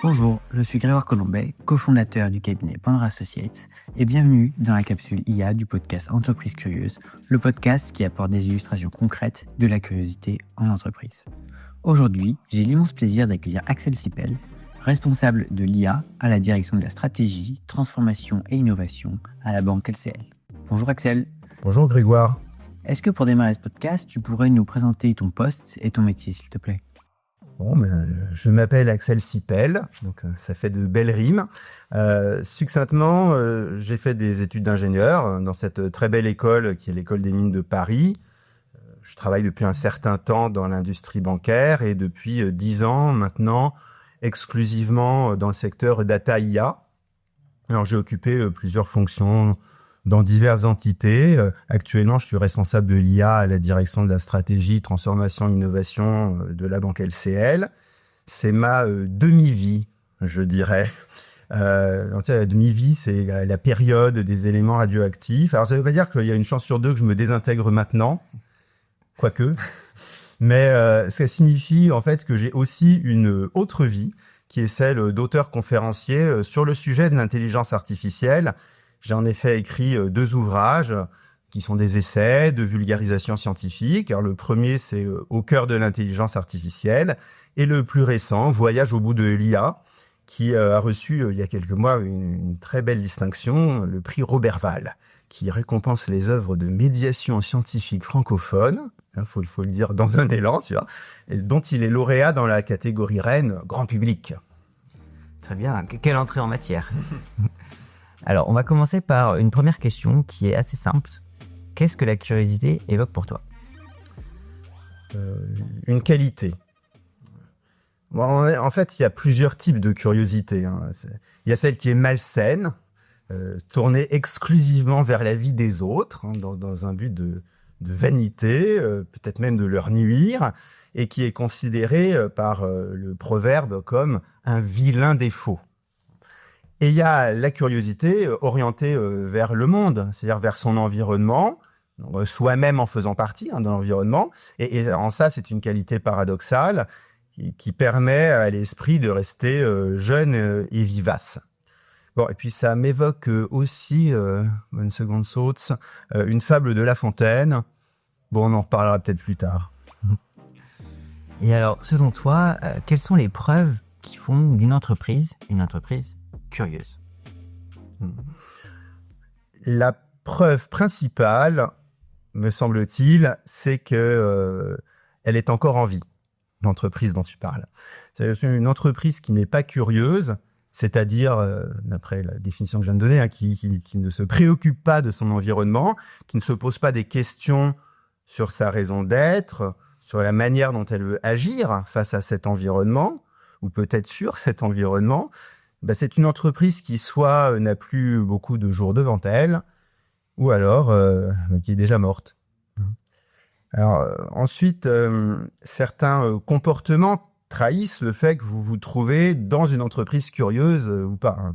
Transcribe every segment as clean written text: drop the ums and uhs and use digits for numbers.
Bonjour, je suis Grégoire Colombet, cofondateur du cabinet Pandora Associates et bienvenue dans la capsule IA du podcast Entreprise Curieuse, le podcast qui apporte des illustrations concrètes de la curiosité en entreprise. Aujourd'hui, j'ai l'immense plaisir d'accueillir Axel Sipel, responsable de l'IA à la direction de la stratégie, transformation et innovation à la banque LCL. Bonjour Axel. Bonjour Grégoire. Est-ce que pour démarrer ce podcast, tu pourrais nous présenter ton poste et ton métier, s'il te plaît ? Je m'appelle Axel Sipel, donc ça fait de belles rimes. Succinctement, j'ai fait des études d'ingénieur dans cette très belle école qui est l'école des mines de Paris. Je travaille depuis un certain temps dans l'industrie bancaire et depuis 10 ans maintenant exclusivement dans le secteur data IA. Alors j'ai occupé plusieurs fonctions dans diverses entités. Actuellement, je suis responsable de l'IA à la direction de la stratégie, transformation, innovation de la banque LCL. C'est ma demi-vie, je dirais. La demi-vie, c'est la période des éléments radioactifs. Alors, ça ne veut pas dire qu'il y a une chance sur deux que je me désintègre maintenant, quoique. Mais ça signifie en fait que j'ai aussi une autre vie, qui est celle d'auteur conférencier sur le sujet de l'intelligence artificielle. J'ai en effet écrit 2 ouvrages qui sont des essais de vulgarisation scientifique. Alors, le premier, c'est Au cœur de l'intelligence artificielle. Et le plus récent, Voyage au bout de l'IA, qui a reçu il y a quelques mois une très belle distinction, le prix Roberval, qui récompense les œuvres de médiation scientifique francophone, faut le dire dans un élan, tu vois, et dont il est lauréat dans la catégorie reine grand public. Très bien, quelle entrée en matière. Alors, on va commencer par une première question qui est assez simple. Qu'est-ce que la curiosité évoque pour toi ? Une qualité. Bon, en fait, il y a plusieurs types de curiosité. Il y a celle qui est malsaine, tournée exclusivement vers la vie des autres, dans un but de vanité, peut-être même de leur nuire, et qui est considérée par le proverbe comme un vilain défaut. Et il y a la curiosité orientée vers le monde, c'est-à-dire vers son environnement, soi-même en faisant partie de l'environnement. Et en ça, c'est une qualité paradoxale qui permet à l'esprit de rester jeune et vivace. Bon, et puis ça m'évoque aussi, une seconde saute, une fable de La Fontaine. Bon, on en reparlera peut-être plus tard. Et alors, selon toi, quelles sont les preuves qui font d'une entreprise une entreprise curieuse ? La preuve principale, me semble-t-il, c'est que elle est encore en vie, l'entreprise dont tu parles. C'est une entreprise qui n'est pas curieuse, c'est-à-dire, d'après la définition que je viens de donner, qui ne se préoccupe pas de son environnement, qui ne se pose pas des questions sur sa raison d'être, sur la manière dont elle veut agir face à cet environnement, ou peut-être sur cet environnement. C'est une entreprise qui soit n'a plus beaucoup de jours devant elle, ou alors qui est déjà morte. Alors ensuite, certains comportements trahissent le fait que vous vous trouvez dans une entreprise curieuse ou pas.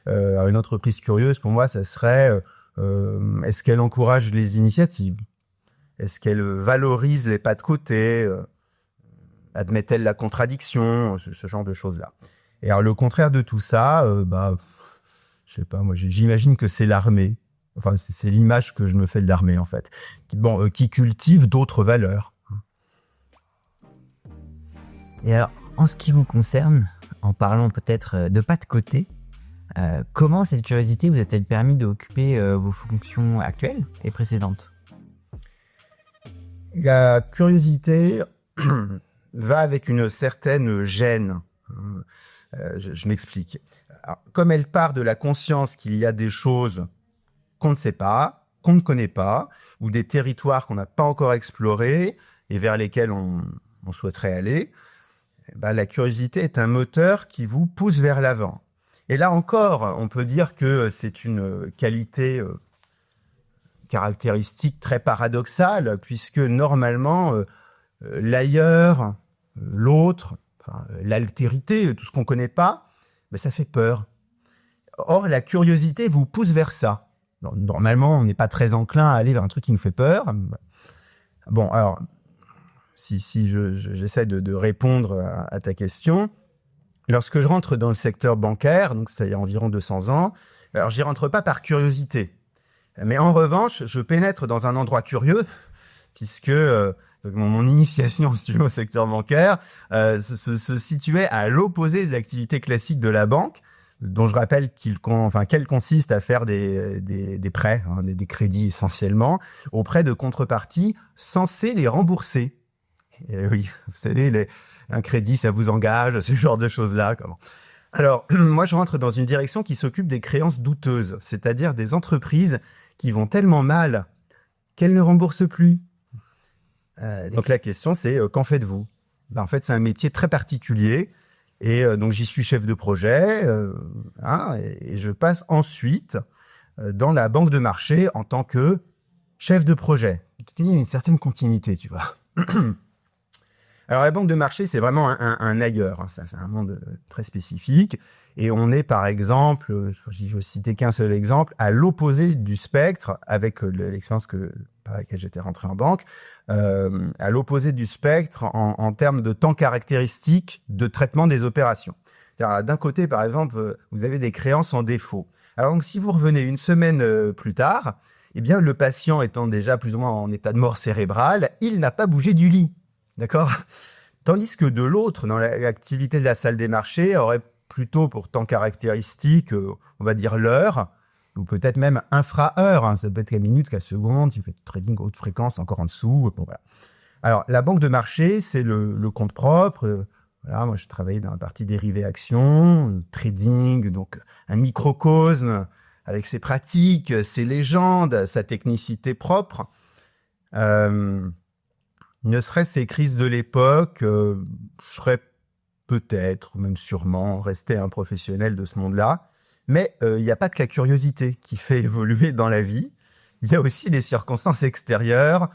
Une entreprise curieuse, pour moi, ça serait est-ce qu'elle encourage les initiatives ? Est-ce qu'elle valorise les pas de côté ? Admet-elle la contradiction ? Ce genre de choses-là. Et alors, le contraire de tout ça, je sais pas, moi, j'imagine que c'est l'armée. Enfin, c'est l'image que je me fais de l'armée, en fait. Qui cultive d'autres valeurs. Et alors, en ce qui vous concerne, en parlant peut-être de pas de côté, comment cette curiosité vous a-t-elle permis d'occuper vos fonctions actuelles et précédentes ? La curiosité va avec une certaine gêne. Je m'explique. Alors, comme elle part de la conscience qu'il y a des choses qu'on ne sait pas, qu'on ne connaît pas, ou des territoires qu'on n'a pas encore explorés et vers lesquels on souhaiterait aller, la curiosité est un moteur qui vous pousse vers l'avant. Et là encore, on peut dire que c'est une qualité caractéristique très paradoxale, puisque normalement, l'ailleurs, l'autre, l'altérité, tout ce qu'on ne connaît pas, ça fait peur. Or, la curiosité vous pousse vers ça. Normalement, on n'est pas très enclin à aller vers un truc qui nous fait peur. Bon, alors, si j'essaie de répondre à ta question, lorsque je rentre dans le secteur bancaire, donc c'est il y a environ 200 ans, alors j'y rentre pas par curiosité. Mais en revanche, je pénètre dans un endroit curieux, puisque mon initiation au secteur bancaire se situait à l'opposé de l'activité classique de la banque, dont je rappelle qu'elle consiste à faire des prêts, des crédits essentiellement, auprès de contreparties censées les rembourser. Et oui, vous savez, un crédit, ça vous engage, ce genre de choses-là. Alors, moi, je rentre dans une direction qui s'occupe des créances douteuses, c'est-à-dire des entreprises qui vont tellement mal qu'elles ne remboursent plus. Donc la question, c'est qu'en faites-vous ? En fait, c'est un métier très particulier. Et donc, j'y suis chef de projet. Et je passe ensuite dans la banque de marché en tant que chef de projet. Il y a une certaine continuité, tu vois. Alors, la banque de marché, c'est vraiment un ailleurs. Ça, c'est un monde très spécifique. Et on est, par exemple, si je veux citer qu'un seul exemple, à l'opposé du spectre, avec l'expérience par laquelle j'étais rentré en banque, à l'opposé du spectre en termes de temps caractéristique de traitement des opérations. C'est-à-dire, d'un côté, par exemple, vous avez des créances en défaut. Alors, donc, si vous revenez une semaine plus tard, eh bien, le patient étant déjà plus ou moins en état de mort cérébrale, il n'a pas bougé du lit. D'accord ? Tandis que de l'autre, dans l'activité de la salle des marchés, aurait plutôt pour temps caractéristique, on va dire l'heure, ou peut-être même infra-heure. Ça peut être qu'à minute, qu'à seconde, si vous faites du trading haute fréquence, encore en dessous. Bon, voilà. Alors, la banque de marché, c'est le compte propre. Voilà, moi, je travaillais dans la partie dérivés actions, trading, donc un microcosme avec ses pratiques, ses légendes, sa technicité propre. Ne serait-ce ces crises de l'époque, je serais peut-être, ou même sûrement, resté un professionnel de ce monde-là. Mais il n'y a pas que la curiosité qui fait évoluer dans la vie. Il y a aussi les circonstances extérieures.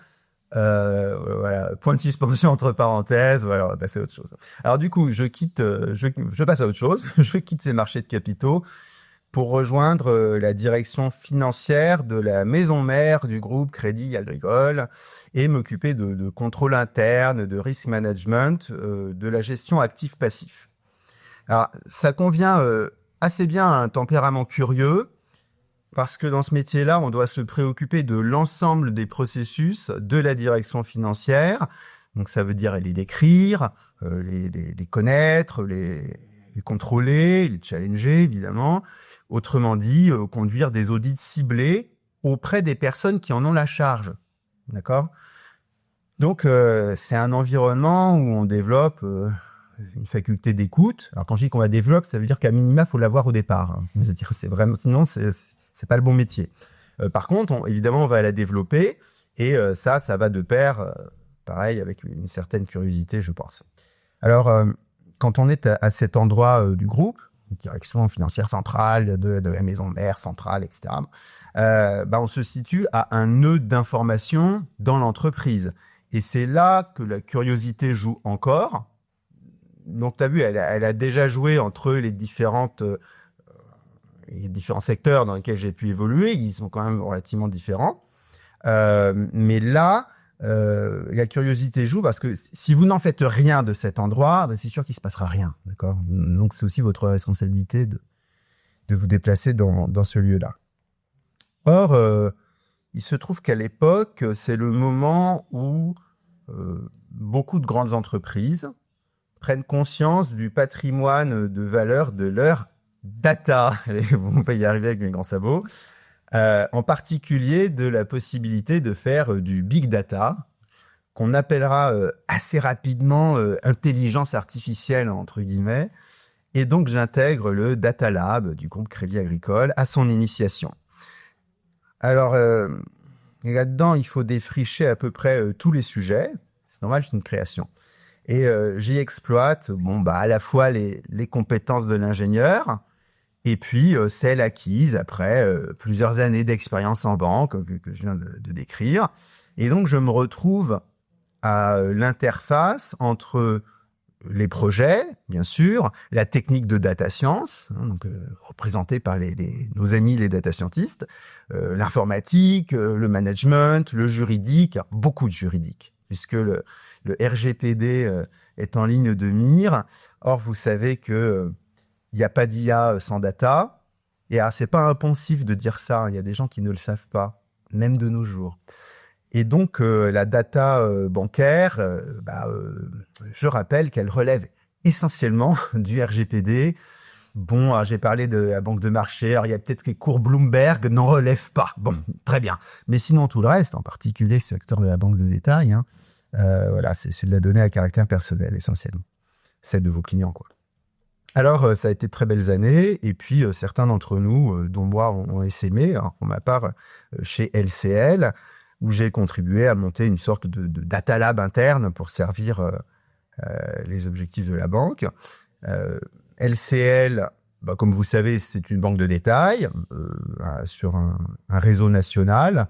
Voilà, point de suspension entre parenthèses. Voilà, on va passer à autre chose. Alors du coup, je passe à autre chose. Je quitte ces marchés de capitaux pour rejoindre la direction financière de la maison mère du groupe Crédit Agricole et m'occuper de contrôle interne, de risk management, de la gestion actif-passif. Alors, ça convient assez bien à un tempérament curieux, parce que dans ce métier-là, on doit se préoccuper de l'ensemble des processus de la direction financière. Donc, ça veut dire les décrire, les connaître, les contrôler, les challenger, évidemment. Autrement dit, conduire des audits ciblés auprès des personnes qui en ont la charge. D'accord ? Donc, c'est un environnement où on développe une faculté d'écoute. Alors, quand je dis qu'on la développe, ça veut dire qu'à minima, il faut l'avoir au départ. C'est-à-dire, c'est vraiment, sinon, c'est pas le bon métier. Par contre, évidemment, on va la développer et ça va de pair, pareil, avec une certaine curiosité, je pense. Alors, quand on est à cet endroit du groupe, direction financière centrale de la maison mère centrale, etc., on se situe à un nœud d'information dans l'entreprise. Et c'est là que la curiosité joue encore. Donc, tu as vu, elle a déjà joué entre les différents secteurs dans lesquels j'ai pu évoluer. Ils sont quand même relativement différents. Mais là, la curiosité joue parce que si vous n'en faites rien de cet endroit, c'est sûr qu'il ne se passera rien. D'accord ? Donc, c'est aussi votre responsabilité de vous déplacer dans ce lieu-là. Or, il se trouve qu'à l'époque, c'est le moment où beaucoup de grandes entreprises prennent conscience du patrimoine de valeur de leur data. Vous pouvez y arriver avec mes grands sabots. En particulier de la possibilité de faire du big data, qu'on appellera assez rapidement intelligence artificielle, entre guillemets. Et donc, j'intègre le Data Lab du groupe Crédit Agricole à son initiation. Alors, là-dedans, il faut défricher à peu près tous les sujets. C'est normal, c'est une création. Et j'y exploite à la fois les compétences de l'ingénieur, et puis celles acquises après plusieurs années d'expérience en banque que je viens de décrire. Et donc, je me retrouve à l'interface entre les projets, bien sûr, la technique de data science, donc représentée par nos amis les data scientistes, l'informatique, le management, le juridique, beaucoup de juridique, puisque le RGPD est en ligne de mire. Or, vous savez que il n'y a pas d'IA sans data. Et c'est pas impensif de dire ça. Il y a des gens qui ne le savent pas, même de nos jours. Et donc, la data bancaire, je rappelle qu'elle relève essentiellement du RGPD. Bon, j'ai parlé de la banque de marché. Alors, il y a peut-être que les cours Bloomberg n'en relèvent pas. Bon, très bien. Mais sinon, tout le reste, en particulier ce secteur de la banque de détail, voilà, c'est de la donnée à caractère personnel, essentiellement. Celle de vos clients, quoi. Alors, ça a été de très belles années. Et puis, certains d'entre nous, dont moi, ont essaimé, pour ma part, chez LCL, où j'ai contribué à monter une sorte de data lab interne pour servir les objectifs de la banque. LCL, comme vous savez, c'est une banque de détail sur un réseau national.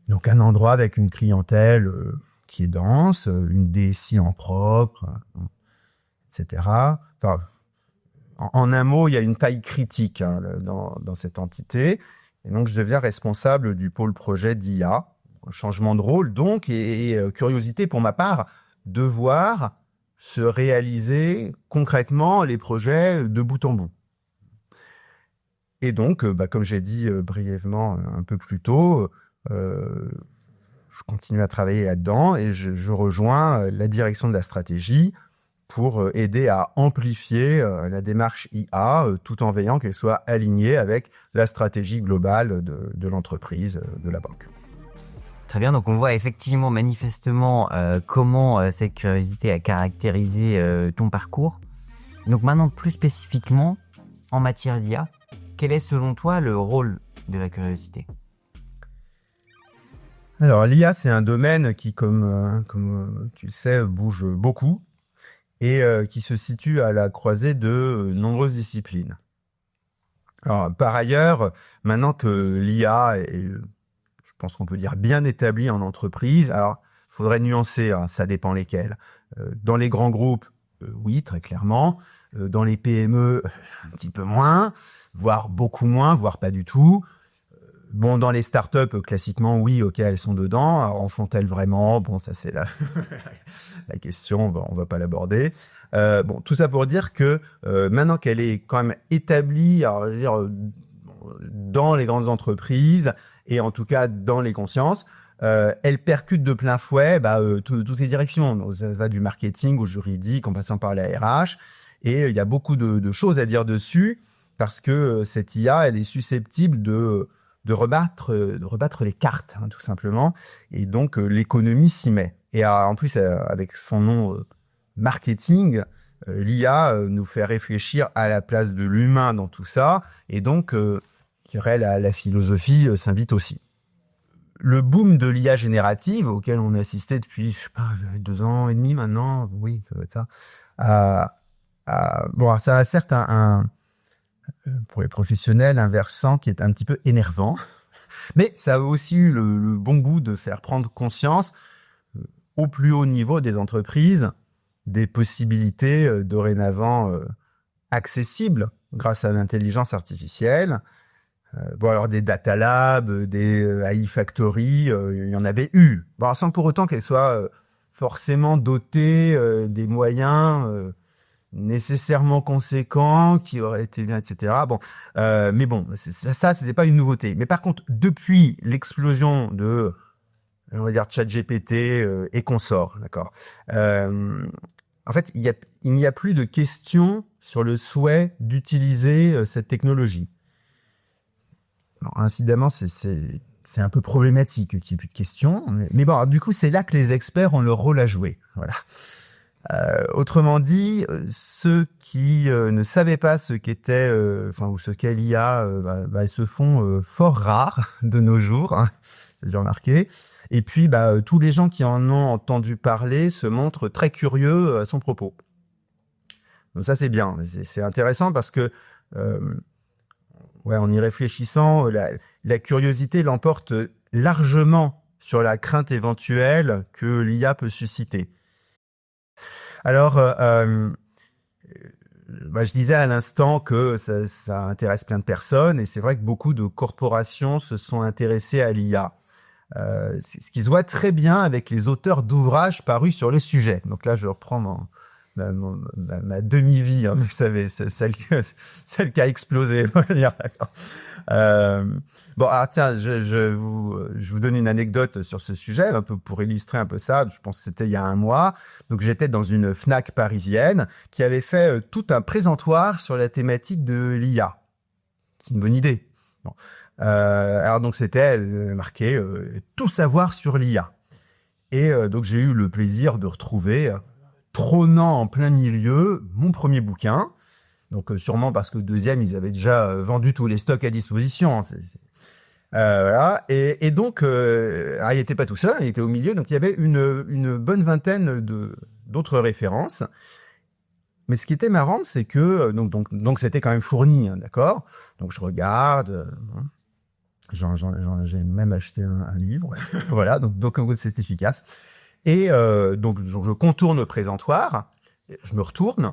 Donc, un endroit avec une clientèle qui est dense, une DSI en propre, etc. Enfin, en un mot, il y a une taille critique dans cette entité. Et donc, je deviens responsable du pôle projet d'IA. Changement de rôle, donc, et curiosité pour ma part, de voir se réaliser concrètement les projets de bout en bout. Et donc, comme j'ai dit brièvement un peu plus tôt, je continue à travailler là-dedans et je rejoins la direction de la stratégie pour aider à amplifier la démarche IA tout en veillant qu'elle soit alignée avec la stratégie globale de l'entreprise, de la banque. Très bien, donc on voit effectivement, manifestement, comment cette curiosité a caractérisé ton parcours. Donc maintenant, plus spécifiquement, en matière d'IA, quel est selon toi le rôle de la curiosité ? Alors, l'IA, c'est un domaine qui, comme tu le sais, bouge beaucoup et qui se situe à la croisée de nombreuses disciplines. Alors, par ailleurs, maintenant que l'IA est, je pense qu'on peut dire, bien établie en entreprise, alors, il faudrait nuancer, ça dépend lesquels. Dans les grands groupes, oui, très clairement. Dans les PME, un petit peu moins, voire beaucoup moins, voire pas du tout. Bon, dans les startups, classiquement, oui, ok, elles sont dedans. Alors, en font-elles vraiment ? Bon, ça, c'est la question, on va pas l'aborder. Bon, tout ça pour dire que maintenant qu'elle est quand même établie, alors, je veux dire, dans les grandes entreprises, et en tout cas dans les consciences, elle percute de plein fouet toutes les directions. Donc, ça va du marketing au juridique, en passant par la RH. Et il y a beaucoup de choses à dire dessus, parce que cette IA, elle est susceptible de rebattre les cartes, tout simplement. Et donc, l'économie s'y met. Et en plus, avec son nom marketing, l'IA nous fait réfléchir à la place de l'humain dans tout ça. Et donc, je dirais, la philosophie s'invite aussi. Le boom de l'IA générative, auquel on a assisté depuis, je sais pas, 2 ans et demi maintenant, oui, ça doit être ça. Bon, ça a certes pour les professionnels, un versant qui est un petit peu énervant, mais ça a aussi eu le bon goût de faire prendre conscience au plus haut niveau des entreprises des possibilités dorénavant accessibles grâce à l'intelligence artificielle. Bon, alors des data labs, des AI factory, il y en avait eu. Bon, sans pour autant qu'elles soient forcément dotées des moyens nécessairement conséquents qui auraient été bien, etc. Bon, mais bon, ça, c'était pas une nouveauté. Mais par contre, depuis l'explosion de, on va dire, ChatGPT et consorts, d'accord. En fait, il n'y a plus de question sur le souhait d'utiliser cette technologie. Alors, incidemment, c'est un peu problématique qu'il n'y ait plus de questions. Mais bon, du coup, c'est là que les experts ont leur rôle à jouer. Voilà. Autrement dit, ceux qui ne savaient pas ce qu'était, ou ce qu'est l'IA, ils se font fort rares de nos jours, j'ai remarqué. Et puis, tous les gens qui en ont entendu parler se montrent très curieux à son propos. Donc ça, c'est bien. C'est intéressant parce que, en y réfléchissant, la curiosité l'emporte largement sur la crainte éventuelle que l'IA peut susciter. Alors, je disais à l'instant que ça intéresse plein de personnes et c'est vrai que beaucoup de corporations se sont intéressées à l'IA. ce qui se voit très bien avec les auteurs d'ouvrages parus sur le sujet. Donc là, je reprends ma demi-vie, hein, vous savez, celle qui a explosé. On va dire, d'accord. Bon, alors tiens, je vous donne une anecdote sur ce sujet, un peu pour illustrer un peu ça. Je pense que c'était il y a un mois. Donc j'étais dans une Fnac parisienne qui avait fait tout un présentoir sur la thématique de l'IA. C'est une bonne idée. Bon. Alors donc c'était marqué tout savoir sur l'IA. Et donc j'ai eu le plaisir de retrouver trônant en plein milieu mon premier bouquin. Donc sûrement parce que le deuxième, ils avaient déjà vendu tous les stocks à disposition. Voilà. Et donc, il n'était pas tout seul, il était au milieu. Donc il y avait une bonne vingtaine d'autres références. Mais ce qui était marrant, c'est que donc c'était quand même fourni, hein, d'accord. Donc je regarde. J'ai même acheté un livre. Voilà. Donc c'est efficace. Et donc je contourne le présentoir, je me retourne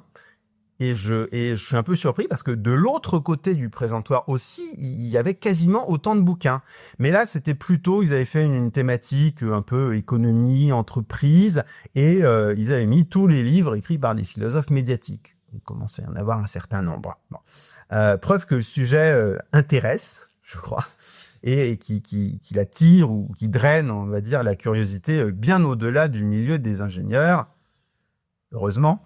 et je suis un peu surpris parce que de l'autre côté du présentoir aussi, il y avait quasiment autant de bouquins. Mais là, c'était plutôt, ils avaient fait une thématique un peu économie, entreprise, et ils avaient mis tous les livres écrits par des philosophes médiatiques. Il commençait à y en avoir un certain nombre. Bon. Preuve que le sujet intéresse, je crois. Et qui attire ou qui draine, on va dire, la curiosité bien au-delà du milieu des ingénieurs. Heureusement.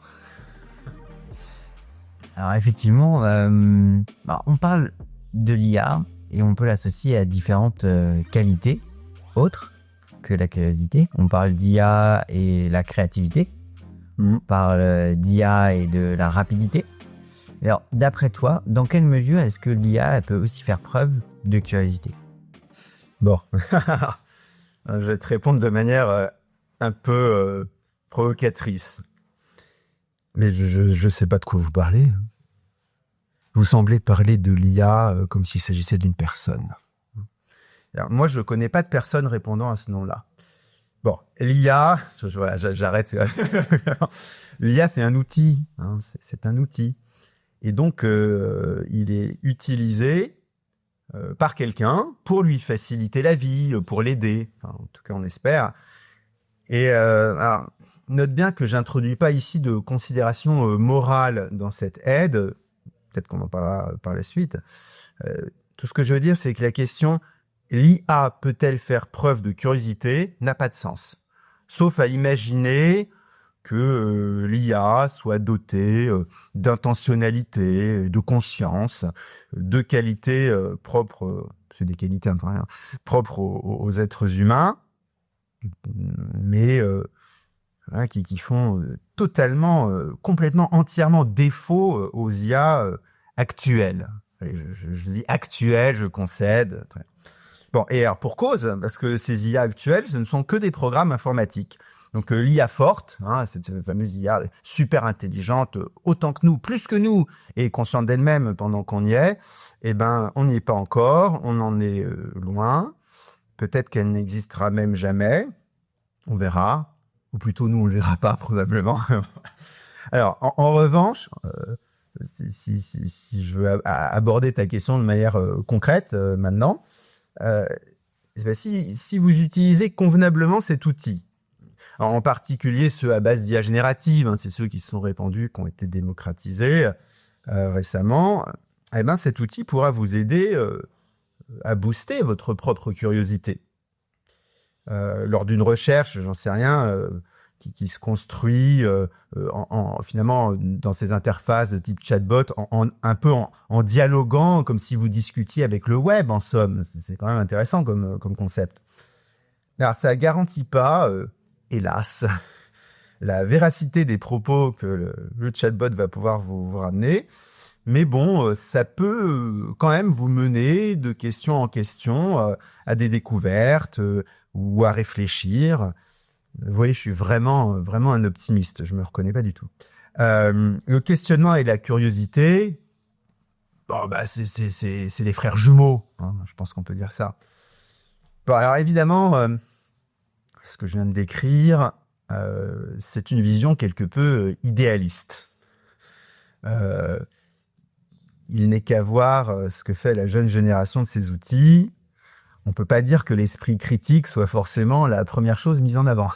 Alors effectivement, on parle de l'IA et on peut l'associer à différentes qualités autres que la curiosité. On parle d'IA et la créativité. On parle d'IA et de la rapidité. Alors, d'après toi, dans quelle mesure est-ce que l'IA elle peut aussi faire preuve de curiosité ? Bon, je vais te répondre de manière un peu provocatrice. Mais je sais pas de quoi vous parlez. Vous semblez parler de l'IA comme s'il s'agissait d'une personne. Alors, moi, je connais pas de personne répondant à ce nom-là. Bon, l'IA, voilà, j'arrête. L'IA, c'est un outil. Hein, c'est un outil. Et donc, il est utilisé par quelqu'un pour lui faciliter la vie, pour l'aider. Enfin, en tout cas, on espère. Et alors, note bien que j'introduis pas ici de considération morale dans cette aide. Peut-être qu'on en parlera par la suite. Tout ce que je veux dire, c'est que la question « l'IA peut-elle faire preuve de curiosité ?» n'a pas de sens. Sauf à imaginer que l'IA soit dotée d'intentionnalité, de conscience, de qualités propres, c'est des qualités propres aux êtres humains, mais qui font totalement, complètement, entièrement défaut aux IA actuelles. Je dis actuelles, je concède. Bon, et alors pour cause, parce que ces IA actuelles, ce ne sont que des programmes informatiques. Donc l'IA forte, hein, cette fameuse IA super intelligente, autant que nous, plus que nous, et consciente d'elle-même pendant qu'on y est, eh ben on n'y est pas encore, on en est loin. Peut-être qu'elle n'existera même jamais, on verra, ou plutôt nous on le verra pas probablement. Alors en revanche, si je veux aborder ta question de manière concrète maintenant, si vous utilisez convenablement cet outil, alors, en particulier ceux à base d'IA générative, hein, c'est ceux qui sont répandus, qui ont été démocratisés récemment, eh ben, cet outil pourra vous aider à booster votre propre curiosité. Lors d'une recherche, j'en sais rien, qui se construit finalement dans ces interfaces de type chatbot, un peu en dialoguant, comme si vous discutiez avec le web, en somme. C'est quand même intéressant comme concept. Alors, ça ne garantit pas, hélas, la véracité des propos que le chatbot va pouvoir vous ramener. Mais bon, ça peut quand même vous mener de question en question à des découvertes ou à réfléchir. Vous voyez, je suis vraiment un optimiste. Je me reconnais pas du tout. Le questionnement et la curiosité, bon, c'est les frères jumeaux. Hein, je pense qu'on peut dire ça. Bon, alors évidemment, ce que je viens de décrire, c'est une vision quelque peu idéaliste. Il n'est qu'à voir ce que fait la jeune génération de ces outils. on peut pas dire que l'esprit critique soit forcément la première chose mise en avant.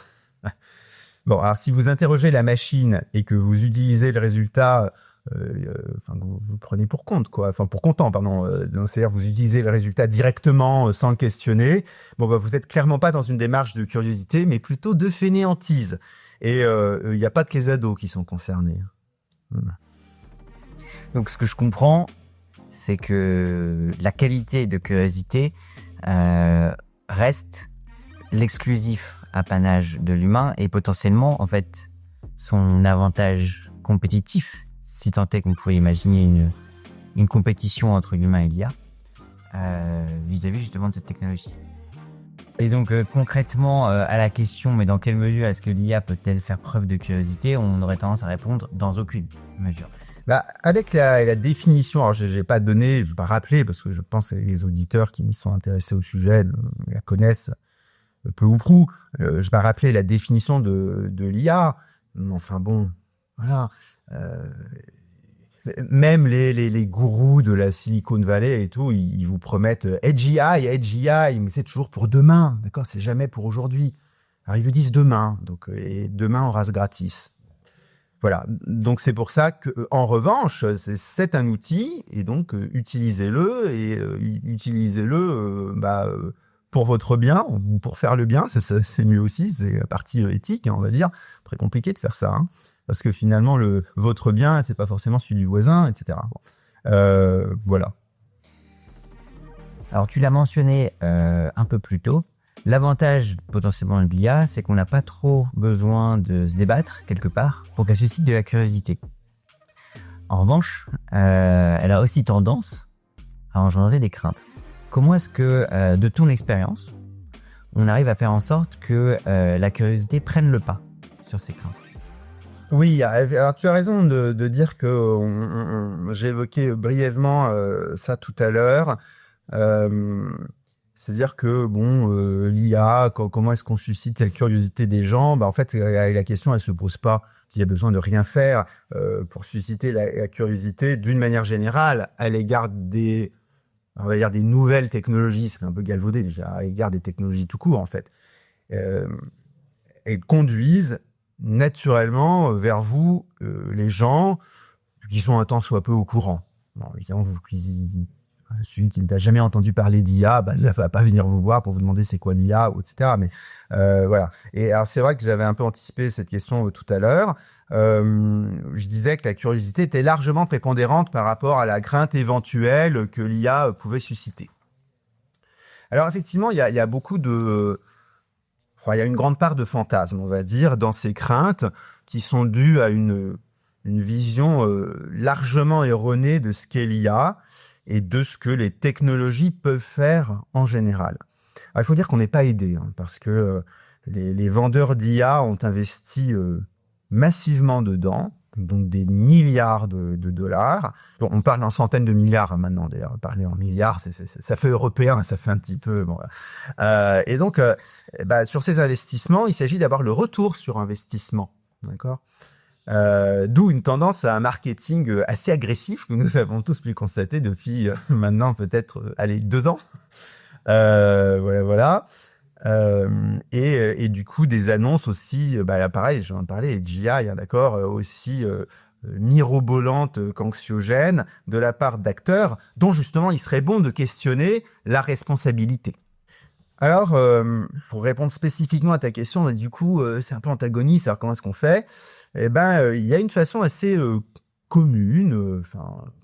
Bon, alors si vous interrogez la machine et que vous utilisez le résultat, vous prenez pour compte, quoi. Enfin, pour content, pardon. C'est-à-dire vous utilisez le résultat directement, sans le questionner. Bon, vous êtes clairement pas dans une démarche de curiosité, mais plutôt de fainéantise. Et il n'y a pas que les ados qui sont concernés. Donc, ce que je comprends, c'est que la qualité de curiosité reste l'exclusif apanage de l'humain et potentiellement, en fait, son avantage compétitif, si tant est qu'on pouvait imaginer une compétition entre l'humain et l'IA, vis-à-vis justement de cette technologie. Et donc concrètement à la question, mais dans quelle mesure est-ce que l'IA peut-elle faire preuve de curiosité, on aurait tendance à répondre dans aucune mesure. Avec la définition, alors je vais pas donné, je vais pas rappeler parce que je pense que les auditeurs qui sont intéressés au sujet la connaissent peu ou prou. Je vais pas rappeler la définition de l'IA. Enfin bon, voilà. Même les gourous de la Silicon Valley et tout, ils vous promettent Edge AI, mais c'est toujours pour demain, d'accord? C'est jamais pour aujourd'hui. Alors ils vous disent demain, donc et demain on rase gratis. Voilà. Donc c'est pour ça que, en revanche, c'est un outil et donc utilisez-le et utilisez-le pour votre bien ou pour faire le bien. C'est mieux aussi. C'est la partie éthique, on va dire. Très compliqué de faire ça. Parce que finalement, votre bien, c'est pas forcément celui du voisin, etc. Voilà. Alors, tu l'as mentionné un peu plus tôt. L'avantage potentiellement de l'IA, c'est qu'on n'a pas trop besoin de se débattre quelque part pour qu'elle suscite de la curiosité. En revanche, elle a aussi tendance à engendrer des craintes. Comment est-ce que, de ton expérience, on arrive à faire en sorte que la curiosité prenne le pas sur ces craintes? Oui, alors tu as raison de dire que j'ai évoqué brièvement ça tout à l'heure. C'est-à-dire que l'IA, comment est-ce qu'on suscite la curiosité des gens? En fait, la question elle se pose pas s'il y a besoin de rien faire pour susciter la curiosité d'une manière générale à l'égard des nouvelles technologies. Ça fait un peu galvaudé déjà, à l'égard des technologies tout court en fait. Elles conduisent naturellement vers vous les gens qui sont un tant soit peu au courant. Bon, évidemment, celui qui n'a jamais entendu parler d'IA, ne va pas venir vous voir pour vous demander c'est quoi l'IA, etc. Mais voilà. Et alors c'est vrai que j'avais un peu anticipé cette question tout à l'heure. Je disais que la curiosité était largement prépondérante par rapport à la crainte éventuelle que l'IA pouvait susciter. Alors effectivement, il y a beaucoup de... il y a une grande part de fantasme, on va dire, dans ces craintes qui sont dues à une vision largement erronée de ce qu'est l'IA et de ce que les technologies peuvent faire en général. Alors, il faut dire qu'on n'est pas aidé, parce que les vendeurs d'IA ont investi massivement dedans, donc des milliards de dollars. Bon, on parle en centaines de milliards maintenant, d'ailleurs. Parler en milliards, ça fait européen, ça fait un petit peu... Bon, et donc, sur ces investissements, il s'agit d'avoir le retour sur investissement, d'accord ? D'où une tendance à un marketing assez agressif que nous avons tous pu constater depuis maintenant peut-être 2 ans. Voilà. Et du coup des annonces aussi, là pareil, j'en parlais, GI, d'accord, aussi mirobolantes qu'anxiogènes de la part d'acteurs dont justement il serait bon de questionner la responsabilité. Alors, pour répondre spécifiquement à ta question, du coup, c'est un peu antagoniste, alors comment est-ce qu'on fait ? Il y a une façon assez commune,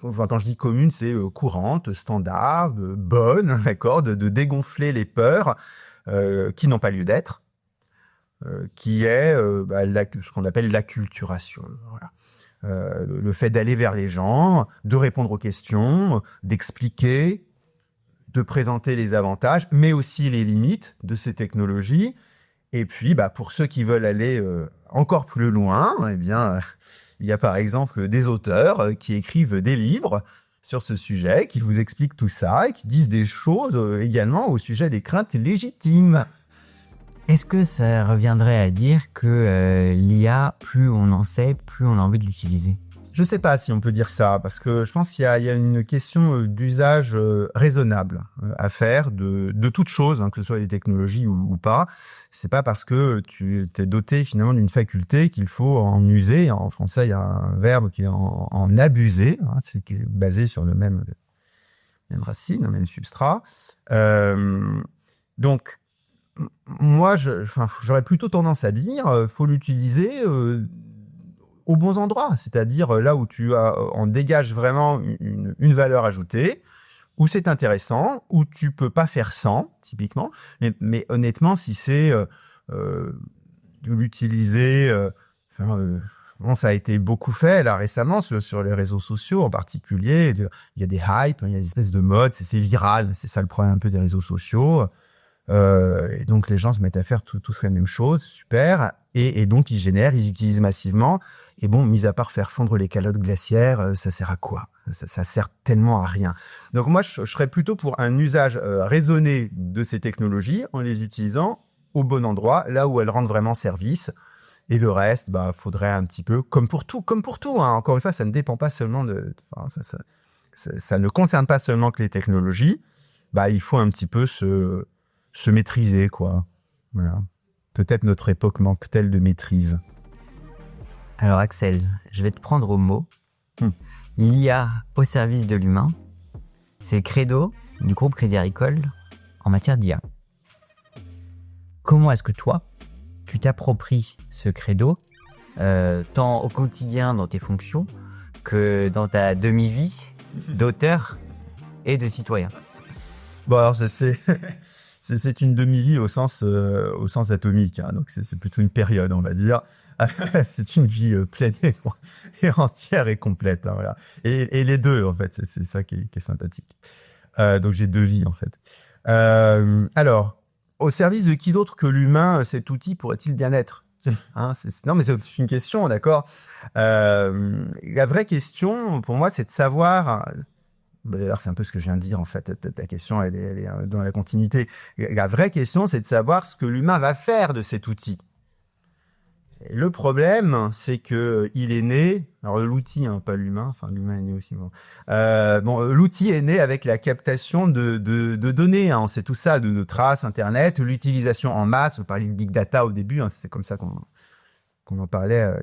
quand je dis commune, c'est courante, standard, bonne, d'accord, de dégonfler les peurs qui n'ont pas lieu d'être, qui est ce qu'on appelle l'acculturation. Voilà. Le fait d'aller vers les gens, de répondre aux questions, d'expliquer, de présenter les avantages, mais aussi les limites de ces technologies. Et puis, pour ceux qui veulent aller encore plus loin, il y a par exemple des auteurs qui écrivent des livres sur ce sujet, qui vous expliquent tout ça et qui disent des choses également au sujet des craintes légitimes. Est-ce que ça reviendrait à dire que l'IA, plus on en sait, plus on a envie de l'utiliser ? Je sais pas si on peut dire ça, parce que je pense qu'il y a une question d'usage raisonnable à faire de toute chose, hein, que ce soit les technologies ou pas. C'est pas parce que tu t'es doté finalement d'une faculté qu'il faut en user. En français, il y a un verbe qui est en abuser, hein, c'est qui est basé sur le même racine, le même substrat. Donc, moi, j'aurais plutôt tendance à dire, faut l'utiliser aux bons endroits, c'est-à-dire là où en dégages vraiment une valeur ajoutée, où c'est intéressant, où tu peux pas faire sans, typiquement. Mais honnêtement, si c'est de l'utiliser, bon, ça a été beaucoup fait là récemment sur les réseaux sociaux en particulier. Il y a des hypes, il y a des espèces de modes, c'est viral, c'est ça le problème un peu des réseaux sociaux. Et donc les gens se mettent à faire tous la même chose, super. Et donc ils utilisent massivement. Et bon, mis à part faire fondre les calottes glaciaires, ça sert à quoi ? Ça sert tellement à rien. Donc moi, je serais plutôt pour un usage raisonné de ces technologies en les utilisant au bon endroit, là où elles rendent vraiment service. Et le reste, faudrait un petit peu, comme pour tout, hein. Encore une fois, ça ne dépend pas seulement ça ne concerne pas seulement que les technologies. Il faut un petit peu se maîtriser, quoi. Voilà. Peut-être notre époque manque-t-elle de maîtrise. Alors Axel, je vais te prendre au mot. L'IA au service de l'humain, c'est le credo du groupe Crédit Agricole en matière d'IA. Comment est-ce que toi, tu t'appropries ce credo, tant au quotidien dans tes fonctions que dans ta demi-vie d'auteur et de citoyen ? Bon, alors c'est une demi-vie au sens atomique, hein, donc c'est plutôt une période, on va dire. C'est une vie pleine et entière et complète, hein, voilà. Et les deux, en fait, c'est ça qui est sympathique. Donc j'ai deux vies, en fait. Alors, au service de qui d'autre que l'humain, cet outil pourrait-il bien être ? Hein, non, mais c'est une question, d'accord. La vraie question, pour moi, c'est de savoir. D'ailleurs, c'est un peu ce que je viens de dire, en fait. Ta question, elle est dans la continuité. La vraie question, c'est de savoir ce que l'humain va faire de cet outil. Et le problème, c'est que il est né. Alors l'outil, hein, pas l'humain. Enfin, l'humain est né aussi. L'outil est né avec la captation de données. Hein, c'est tout ça, de traces, Internet, l'utilisation en masse. Vous parliez de big data au début. Hein, c'est comme ça qu'on en parlait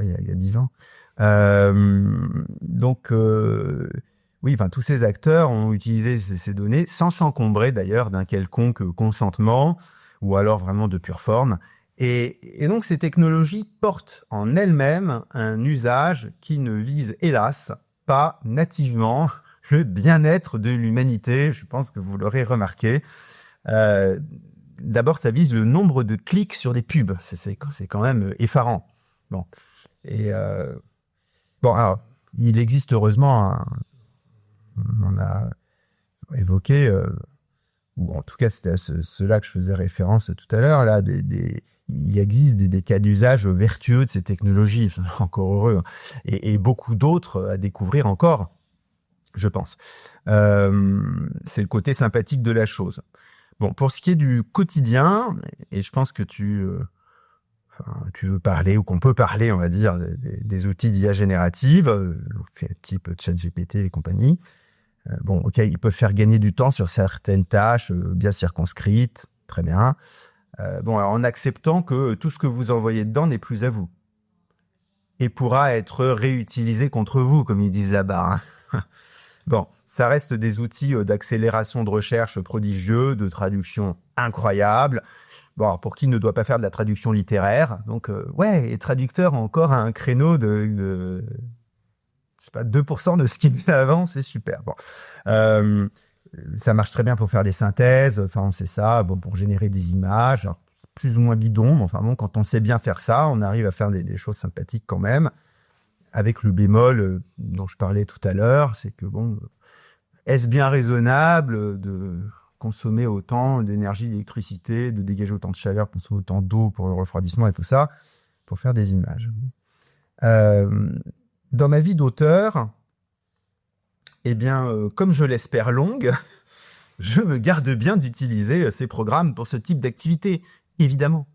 il y a 10 ans. Oui, tous ces acteurs ont utilisé ces données sans s'encombrer d'ailleurs d'un quelconque consentement ou alors vraiment de pure forme. Et donc ces technologies portent en elles-mêmes un usage qui ne vise hélas pas nativement le bien-être de l'humanité. Je pense que vous l'aurez remarqué. D'abord, ça vise le nombre de clics sur des pubs. C'est quand même effarant. Bon. Alors, il existe heureusement on a évoqué, ou en tout cas c'était à cela que je faisais référence tout à l'heure, là, il existe des cas d'usage vertueux de ces technologies, encore heureux, et beaucoup d'autres à découvrir encore, je pense. C'est le côté sympathique de la chose. Bon, pour ce qui est du quotidien, et je pense que tu veux parler, ou qu'on peut parler, on va dire, des outils d'IA générative, type ChatGPT et compagnie. Ok, ils peuvent faire gagner du temps sur certaines tâches bien circonscrites, très bien. Alors en acceptant que tout ce que vous envoyez dedans n'est plus à vous et pourra être réutilisé contre vous, comme ils disent là-bas. Hein. Bon, ça reste des outils d'accélération de recherche prodigieux, de traduction incroyable. Bon, alors pour qui ne doit pas faire de la traduction littéraire, donc et traducteur a encore un créneau de je sais pas, 2% de ce qu'il fait avant, c'est super. Bon, ça marche très bien pour faire des synthèses, on sait ça, pour générer des images, alors, c'est plus ou moins bidon, mais quand on sait bien faire ça, on arrive à faire des choses sympathiques quand même, avec le bémol dont je parlais tout à l'heure, c'est que est-ce bien raisonnable de consommer autant d'énergie, d'électricité, de dégager autant de chaleur, consommer autant d'eau pour le refroidissement et tout ça, pour faire des images. Dans ma vie d'auteur, comme je l'espère longue, je me garde bien d'utiliser ces programmes pour ce type d'activité, évidemment.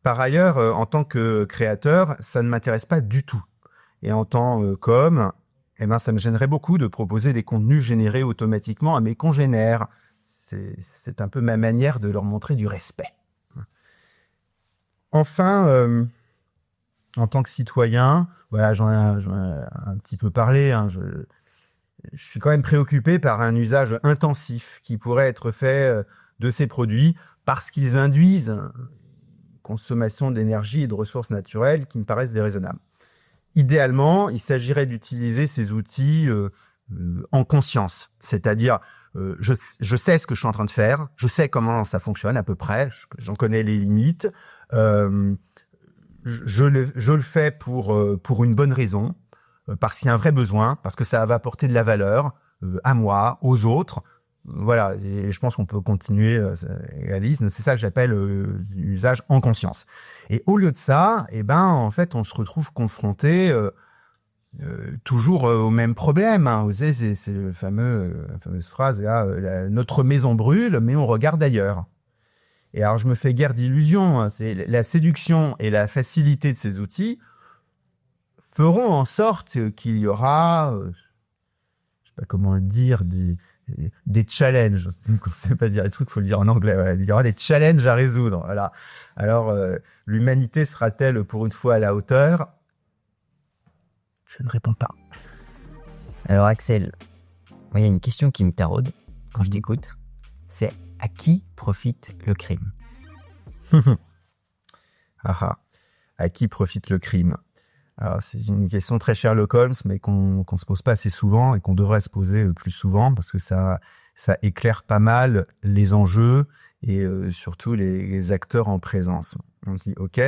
Par ailleurs, en tant que créateur, ça ne m'intéresse pas du tout. Et en tant qu'homme, eh ben, ça me gênerait beaucoup de proposer des contenus générés automatiquement à mes congénères. C'est un peu ma manière de leur montrer du respect. Enfin, en tant que citoyen, voilà, j'en ai un petit peu parlé, hein, je suis quand même préoccupé par un usage intensif qui pourrait être fait de ces produits parce qu'ils induisent une consommation d'énergie et de ressources naturelles qui me paraissent déraisonnables. Idéalement, il s'agirait d'utiliser ces outils en conscience, c'est-à-dire je sais ce que je suis en train de faire, je sais comment ça fonctionne à peu près, j'en connais les limites, je le fais pour une bonne raison, parce qu'il y a un vrai besoin, parce que ça va apporter de la valeur à moi, aux autres. Voilà, et je pense qu'on peut continuer, réalisme. C'est ça que j'appelle l'usage en conscience. Et au lieu de ça, eh ben, en fait, on se retrouve confronté toujours au même problème. Hein. Vous savez, c'est la fameuse phrase là, notre maison brûle, mais on regarde ailleurs. Et alors, je me fais guère d'illusions. Hein. C'est la séduction et la facilité de ces outils feront en sorte qu'il y aura, je sais pas comment le dire, des challenges. Je ne sais pas dire les trucs, faut le dire en anglais. Ouais. Il y aura des challenges à résoudre. Voilà. Alors, l'humanité sera-t-elle pour une fois à la hauteur ? Je ne réponds pas. Alors Axel, il y a une question qui me taraude quand je t'écoute. C'est à qui profite le crime ? À qui profite le crime ? Alors, c'est une question très Sherlock Holmes, mais qu'on se pose pas assez souvent et qu'on devrait se poser plus souvent parce que ça éclaire pas mal les enjeux et surtout les acteurs en présence. On se dit, OK,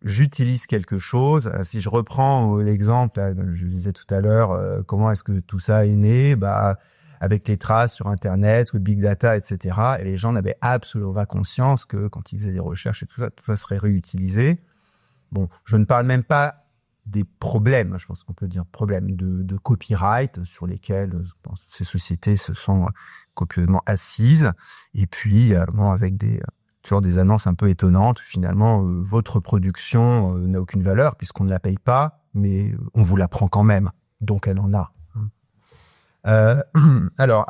j'utilise quelque chose. Si je reprends l'exemple, je disais tout à l'heure, comment est-ce que tout ça est né ? Avec les traces sur Internet, ou Big Data, etc. Et les gens n'avaient absolument pas conscience que quand ils faisaient des recherches et tout ça serait réutilisé. Bon, je ne parle même pas des problèmes, je pense qu'on peut dire problèmes de copyright sur lesquels je pense, ces sociétés se sont copieusement assises. Et puis, avec toujours des annonces un peu étonnantes. Finalement, votre production n'a aucune valeur puisqu'on ne la paye pas, mais on vous la prend quand même. Donc, elle en a. Alors,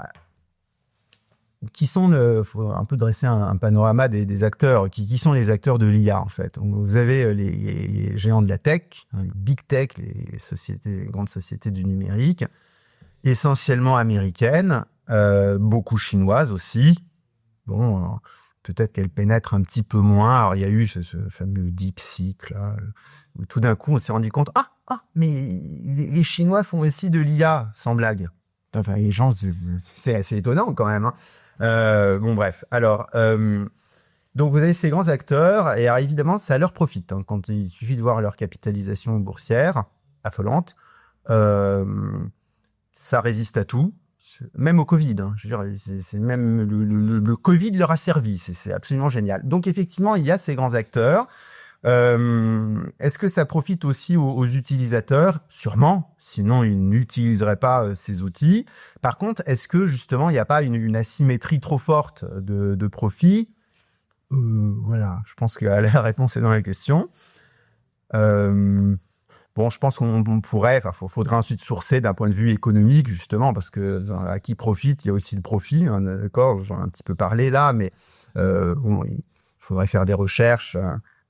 faut un peu dresser un panorama des acteurs. Qui sont les acteurs de l'IA, en fait? Vous avez les géants de la tech, les big tech, les grandes sociétés du numérique, essentiellement américaines, beaucoup chinoises aussi. Bon, alors, peut-être qu'elles pénètrent un petit peu moins. Alors, il y a eu ce fameux DeepSeek, là, où tout d'un coup, on s'est rendu compte, mais les Chinois font aussi de l'IA, sans blague. Enfin, les gens, c'est assez étonnant quand même, hein. Bref. Alors, donc vous avez ces grands acteurs, et alors évidemment, ça leur profite. Hein, quand il suffit de voir leur capitalisation boursière, affolante, ça résiste à tout, même au Covid. Hein, je veux dire, c'est même le Covid leur a servi. C'est absolument génial. Donc effectivement, il y a ces grands acteurs. Est-ce que ça profite aussi aux utilisateurs ? Sûrement, sinon ils n'utiliseraient pas ces outils. Par contre, est-ce que justement il n'y a pas une asymétrie trop forte de profit ? Voilà, je pense que la réponse est dans la question. Je pense qu'on pourrait, faudrait ensuite sourcer d'un point de vue économique justement, parce que à qui profite, il y a aussi le profit. Hein, d'accord, j'en ai un petit peu parlé là, mais il faudrait faire des recherches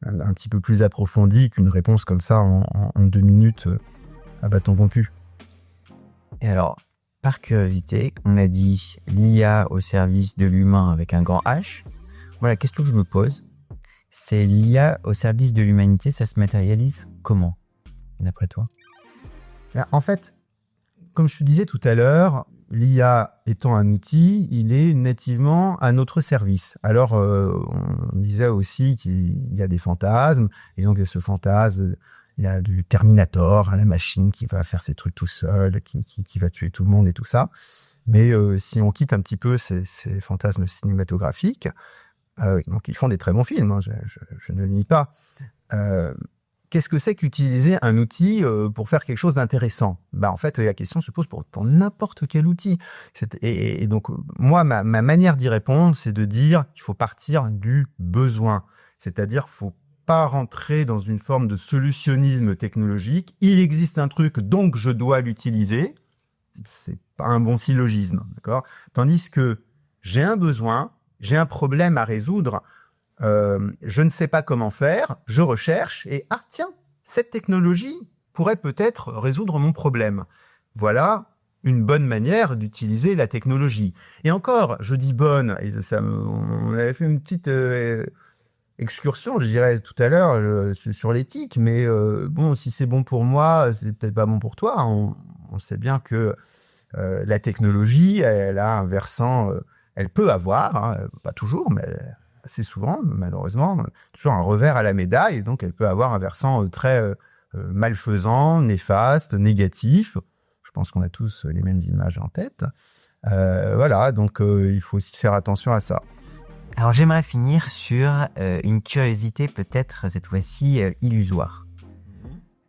un petit peu plus approfondie qu'une réponse comme ça en 2 minutes à bâton rompu. Et alors, par curiosité, on a dit l'IA au service de l'humain avec un grand H. Voilà, la question que je me pose, c'est l'IA au service de l'humanité, ça se matérialise comment, d'après toi ? En fait, comme je te disais tout à l'heure, l'IA étant un outil, il est nativement à notre service. Alors, on disait aussi qu'il y a des fantasmes, et donc ce fantasme, il y a du Terminator, la machine qui va faire ses trucs tout seul, qui va tuer tout le monde et tout ça. Mais si on quitte un petit peu ces fantasmes cinématographiques, donc ils font des très bons films, hein, je ne le nie pas. Qu'est-ce que c'est qu'utiliser un outil pour faire quelque chose d'intéressant ? En fait, la question se pose pour n'importe quel outil. Et donc, moi, ma manière d'y répondre, c'est de dire qu'il faut partir du besoin. C'est-à-dire qu'il faut pas rentrer dans une forme de solutionnisme technologique. Il existe un truc, donc je dois l'utiliser. C'est pas un bon syllogisme, d'accord? Tandis que j'ai un besoin, j'ai un problème à résoudre, je ne sais pas comment faire, je recherche et tiens, cette technologie pourrait peut-être résoudre mon problème. Voilà une bonne manière d'utiliser la technologie. Et encore, je dis bonne, et on avait fait une petite excursion, je dirais tout à l'heure, sur l'éthique, mais bon, si c'est bon pour moi, c'est peut-être pas bon pour toi. On sait bien que la technologie, elle a un versant, elle peut avoir, hein, pas toujours, mais assez souvent, malheureusement, toujours un revers à la médaille, et donc elle peut avoir un versant très malfaisant, néfaste, négatif. Je pense qu'on a tous les mêmes images en tête. Voilà, donc il faut aussi faire attention à ça. Alors j'aimerais finir sur une curiosité peut-être cette fois-ci illusoire.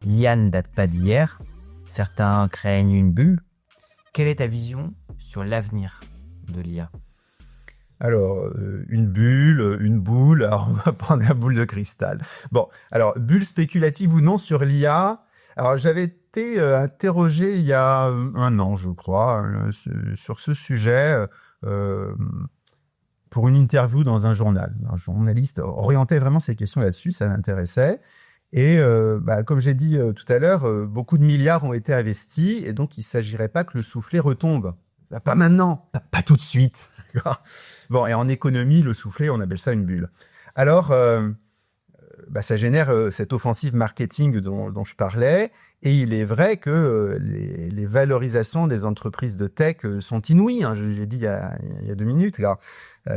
L'IA ne date pas d'hier, certains craignent une bulle. Quelle est ta vision sur l'avenir de l'IA ? Alors, une bulle, une boule, alors on va prendre la boule de cristal. Bon, alors, bulle spéculative ou non sur l'IA. Alors, j'avais été interrogé il y a un an, je crois, sur ce sujet pour une interview dans un journal. Un journaliste orientait vraiment ses questions là-dessus, ça m'intéressait. Et comme j'ai dit tout à l'heure, beaucoup de milliards ont été investis, et donc il ne s'agirait pas que le soufflet retombe. Pas maintenant, pas tout de suite. Bon, et en économie, le soufflet, on appelle ça une bulle. Alors, ça génère cette offensive marketing dont je parlais, et il est vrai que les valorisations des entreprises de tech sont inouïes. Hein, j'ai dit il y a 2 minutes là,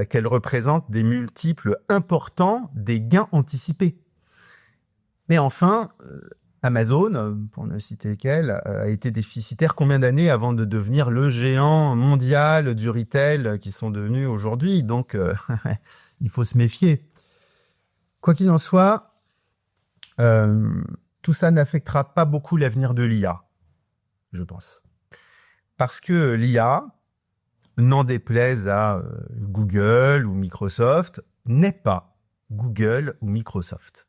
qu'elles représentent des multiples importants des gains anticipés. Mais enfin, Amazon, pour ne citer qu'elle, a été déficitaire combien d'années avant de devenir le géant mondial du retail qu'ils sont devenus aujourd'hui. Donc, il faut se méfier. Quoi qu'il en soit, tout ça n'affectera pas beaucoup l'avenir de l'IA, je pense. Parce que l'IA, n'en déplaise à Google ou Microsoft, n'est pas Google ou Microsoft.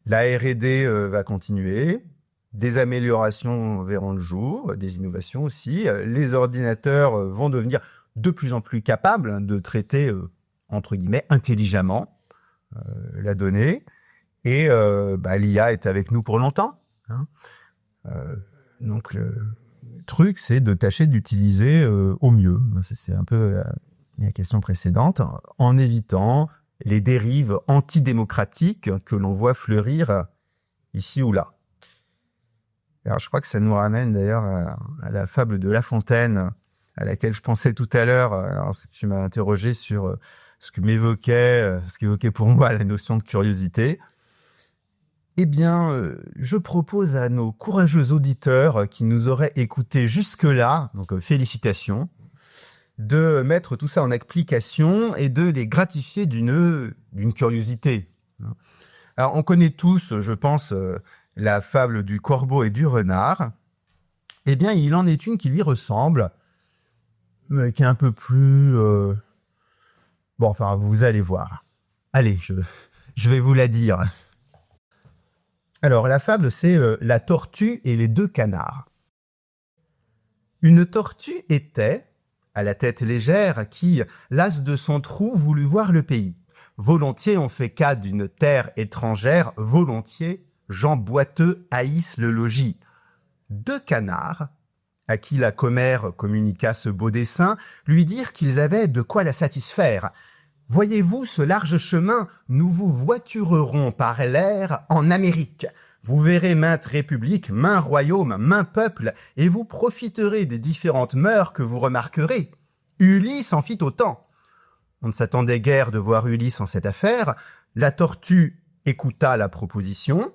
La R&D va continuer, des améliorations verront le jour, des innovations aussi. Les ordinateurs vont devenir de plus en plus capables de traiter, entre guillemets, intelligemment la donnée. Et l'IA est avec nous pour longtemps. Hein. Donc le truc, c'est de tâcher d'utiliser au mieux. C'est un peu la question précédente, en évitant les dérives antidémocratiques que l'on voit fleurir ici ou là. Alors, je crois que ça nous ramène d'ailleurs à la fable de La Fontaine, à laquelle je pensais tout à l'heure. Alors, tu m'as interrogé sur ce qu'évoquait pour moi la notion de curiosité. Eh bien, je propose à nos courageux auditeurs qui nous auraient écoutés jusque-là, donc félicitations, de mettre tout ça en application et de les gratifier d'une curiosité. Alors, on connaît tous, je pense, la fable du corbeau et du renard. Eh bien, il en est une qui lui ressemble, mais qui est un peu plus... Bon, enfin, vous allez voir. Allez, je vais vous la dire. Alors, la fable, c'est la tortue et les 2 canards. Une tortue était... à la tête légère, qui, las de son trou, voulut voir le pays. Volontiers on fait cas d'une terre étrangère, volontiers gens boiteux haïssent le logis. 2 canards, à qui la commère communiqua ce beau dessein, lui dirent qu'ils avaient de quoi la satisfaire. Voyez-vous ce large chemin, nous vous voiturerons par l'air en Amérique. Vous verrez maintes républiques, maint royaume, maint peuple, et vous profiterez des différentes mœurs que vous remarquerez. Ulysse en fit autant. On ne s'attendait guère de voir Ulysse en cette affaire. La tortue écouta la proposition.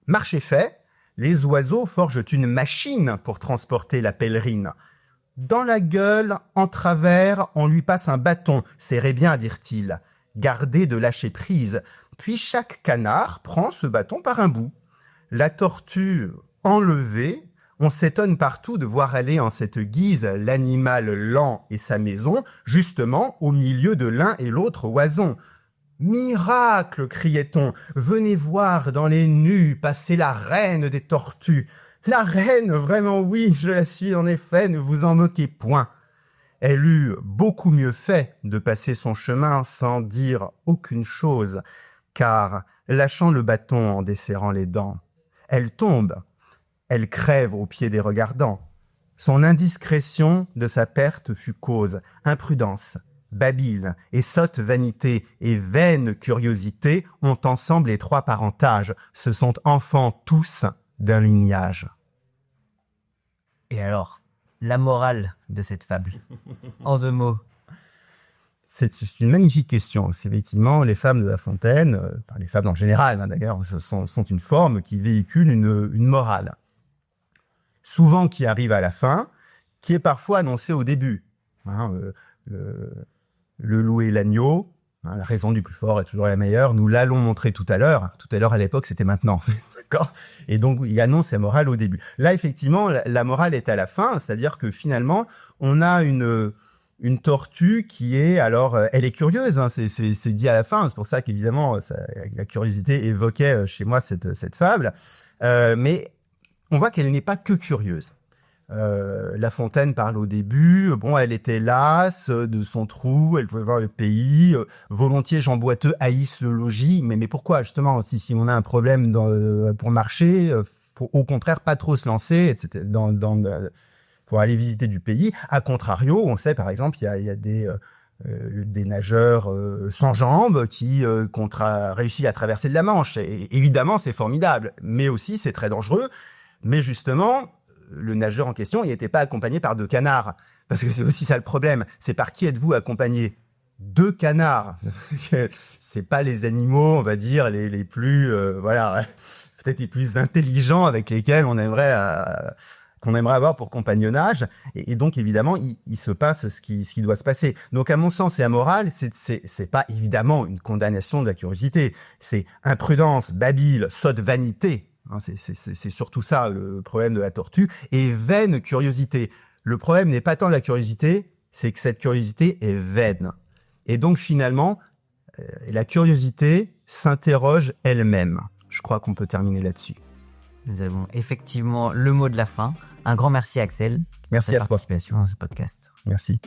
Marché fait, les oiseaux forgent une machine pour transporter la pèlerine. Dans la gueule, en travers, on lui passe un bâton. Serrez bien, dirent-ils. Gardez de lâcher prise. Puis chaque canard prend ce bâton par un bout. La tortue enlevée, on s'étonne partout de voir aller en cette guise l'animal lent et sa maison, justement au milieu de l'un et l'autre oison. Miracle, criait-on, venez voir dans les nues passer la reine des tortues. La reine, vraiment oui, je la suis en effet, ne vous en moquez point. Elle eût beaucoup mieux fait de passer son chemin sans dire aucune chose, car, lâchant le bâton en desserrant les dents, elle tombe, elle crève aux pieds des regardants. Son indiscrétion de sa perte fut cause, imprudence, babile et sotte vanité et vaine curiosité ont ensemble les trois parentages, ce sont enfants tous d'un lignage. Et alors, la morale de cette fable, en 2 mots. C'est une magnifique question. C'est effectivement les femmes de La Fontaine, enfin les femmes en général d'ailleurs, sont une forme qui véhicule une morale. Souvent qui arrive à la fin, qui est parfois annoncée au début. Le loup et l'agneau, la raison du plus fort est toujours la meilleure. Nous l'allons montrer tout à l'heure. Tout à l'heure à l'époque, c'était maintenant. D'accord ? Et donc, il annonce la morale au début. Là, effectivement, la morale est à la fin. C'est-à-dire que finalement, on a une tortue qui est, alors, elle est curieuse. C'est dit à la fin. C'est pour ça qu'évidemment, la curiosité évoquait chez moi cette fable. Mais on voit qu'elle n'est pas que curieuse. La Fontaine parle au début, elle était lasse de son trou, elle pouvait voir le pays, volontiers Jean Boiteux haïssent le logis, mais pourquoi justement, si on a un problème pour marcher, faut au contraire pas trop se lancer, etc., pour aller visiter du pays. A contrario, on sait par exemple, il y a des nageurs sans jambes qui réussissent à traverser de la Manche, et évidemment c'est formidable, mais aussi c'est très dangereux, mais justement, le nageur en question, il n'était pas accompagné par 2 canards. Parce que c'est aussi ça le problème. C'est par qui êtes-vous accompagné ? 2 canards. C'est pas les animaux, on va dire, les plus, peut-être les plus intelligents avec lesquels qu'on aimerait avoir pour compagnonnage. Et donc, évidemment, il se passe ce qui doit se passer. Donc, à mon sens et à morale, c'est pas évidemment une condamnation de la curiosité. C'est imprudence, babile, sotte vanité. C'est surtout ça le problème de la tortue, et vaine curiosité. Le problème n'est pas tant la curiosité, c'est que cette curiosité est vaine. Et donc finalement, la curiosité s'interroge elle-même. Je crois qu'on peut terminer là-dessus. Nous avons effectivement le mot de la fin. Un grand merci Axel. Merci à toi. Participation à ce podcast. Merci.